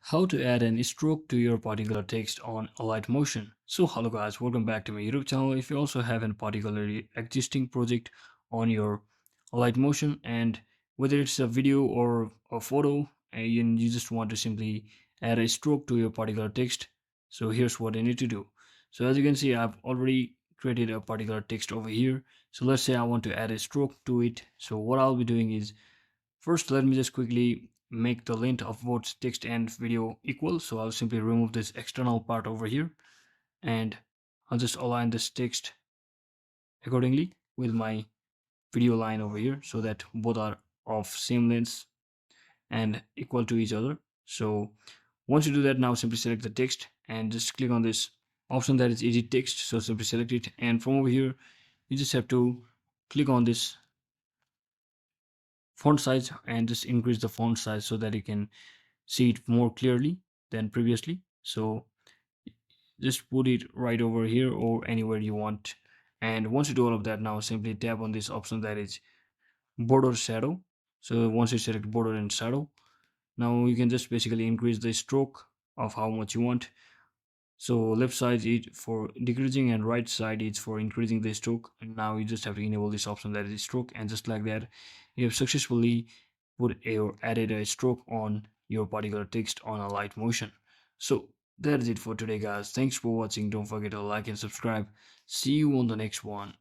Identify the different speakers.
Speaker 1: How to add an stroke to your particular text on Alight Motion. So hello guys, welcome back to my YouTube channel. If you also have a particularly existing project on your Alight Motion, and whether it's a video or a photo, and you just want to simply add a stroke to your particular text, so here's what I need to do. So as you can see, I've already created a particular text over here. So let's say I want to add a stroke to it. So what I'll be doing is, first, let me just quickly make the length of both text and video equal. So I'll simply remove this external part over here, and I'll just align this text accordingly with my video line over here so that both are of same length and equal to each other. So once you do that, now simply select the text and just click on this option that is edit text. So simply select it, and from over here you just have to click on this font size and just increase the font size so that you can see it more clearly than previously. So just put it right over here or anywhere you want. And once you do all of that, now simply tap on this option that is border shadow. So once you select border and shadow, now you can just basically increase the stroke of how much you want. So left side is for decreasing and right side is for increasing the stroke. And now you just have to enable this option that is stroke, and just like that you have successfully put a or added a stroke on your particular text on Alight Motion. So that is it for today guys. Thanks for watching. Don't forget to like and subscribe. See you on the next one.